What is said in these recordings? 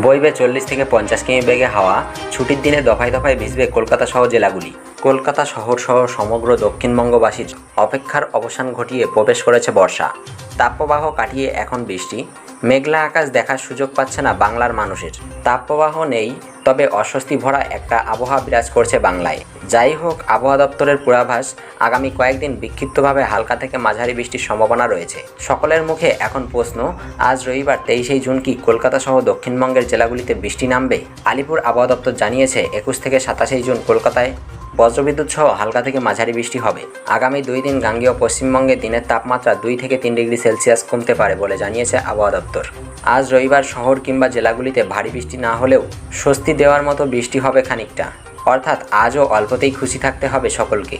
বইবে 40 থেকে 50 কিমি বেগে হাওয়া। ছুটির দিনে দফায় দফায় ভিজবে কলকাতা সহ জেলাগুলি। কলকাতা শহর সহ সমগ্র দক্ষিণবঙ্গবাসীর অপেক্ষার অবসান ঘটিয়ে প্রবেশ করেছে বর্ষা। তাপপ্রবাহ কাটিয়ে এখন বৃষ্টি। মেঘলা আকাশ দেখার সুযোগ পাচ্ছে না বাংলার মানুষের। তাপপ্রবাহ নেই, তবে অস্বস্তি ভরা একটা আবহাওয়া বিরাজ করছে বাংলায়। যাই হোক, আবহাওয়া দপ্তরের পূর্বাভাস, আগামী কয়েকদিন বিক্ষিপ্তভাবে হালকা থেকে মাঝারি বৃষ্টির সম্ভাবনা রয়েছে। সকলের মুখে এখন প্রশ্ন, আজ রবিবার 23শে জুন কি কলকাতা সহ দক্ষিণবঙ্গের জেলাগুলিতে বৃষ্টি নামবে? আলিপুর আবহাওয়া দপ্তর জানিয়েছে 21 থেকে 27শে জুন কলকাতায় বজ্রবিদ্যুৎ সহ হালকা থেকে মাঝারি বৃষ্টি হবে। আগামী 2 দিন গাঙ্গেয় পশ্চিমবঙ্গে দিনের তাপমাত্রা 2 থেকে 3 ডিগ্রি সেলসিয়াস কমতে পারে বলে জানিয়েছে আবহাওয়া দপ্তর। আজ রবিবার শহর কিংবা জেলাগুলিতে ভারী বৃষ্টি না হলেও স্বস্তি দেওয়ার মতো বৃষ্টি হবে খানিকটা। অর্থাৎ আজও অল্পতেই খুশি থাকতে হবে সকলকে।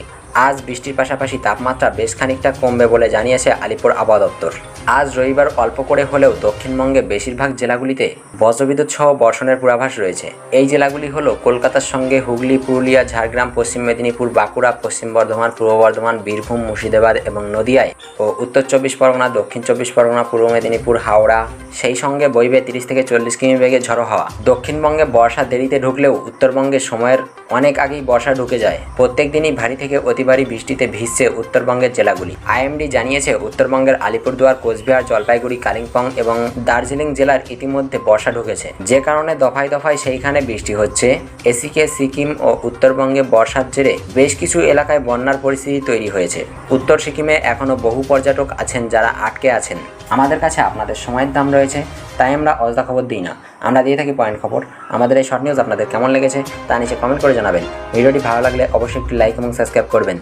আজ বৃষ্টির পাশাপাশি তাপমাত্রা বেশ খানিকটা কমবে বলে জানিয়েছে আলিপুর আবহাওয়া দপ্তর। আজ রবিবার অল্প করে হলেও দক্ষিণবঙ্গে বেশিরভাগ জেলাগুলিতে বজ্রবিদ্যুৎ সহ বর্ষণের পূর্বাভাস রয়েছে। এই জেলাগুলি হলো কলকাতার সঙ্গে হুগলি, পুরুলিয়া, ঝাড়গ্রাম, পশ্চিম মেদিনীপুর, বাঁকুড়া, পশ্চিম বর্ধমান, পূর্ব বর্ধমান, বীরভূম, মুর্শিদাবাদ এবং নদিয়ায় ও উত্তর 24 পরগনা, দক্ষিণ 24 পরগনা, পূর্ব মেদিনীপুর, হাওড়া। সেই সঙ্গে বইবে 30 থেকে 40 কিমি বেগে ঝড়ো হাওয়া। দক্ষিণবঙ্গে বর্ষা দেরিতে ঢুকলেও উত্তরবঙ্গে সময়ের অনেক আগেই বর্ষা ঢুকে যায়। প্রত্যেক দিনই ভারী থেকে অতি ভারী বৃষ্টিতে ভিজছে উত্তরবঙ্গের জেলাগুলি। আইএমডি জানিয়েছে উত্তরবঙ্গের আলিপুরদুয়ার, কোচবিহার, জলপাইগুড়ি, কালিম্পং এবং দার্জিলিং জেলার ইতিমধ্যে বর্ষা ঢুকেছে, যে কারণে দফায় দফায় সেইখানে বৃষ্টি হচ্ছে। এদিকে সিকিম ও উত্তরবঙ্গে বর্ষার জেরে বেশ কিছু এলাকায় বন্যার পরিস্থিতি তৈরি হয়েছে। উত্তর সিকিমে এখনও বহু পর্যটক আছেন যারা আটকে আছেন। আমাদের কাছে আপনাদের সময়ের দাম রয়েছে, তাই আমরা অযথা খবর দিই না, আমরা দিয়ে থাকি পয়েন্ট খবর। আমাদের এই শর্ট নিউজ আপনাদের কেমন লেগেছে তা নিচে কমেন্ট করে জানাবেন। ভিডিওটি ভালো লাগলে অবশ্যই একটি লাইক এবং সাবস্ক্রাইব করবেন।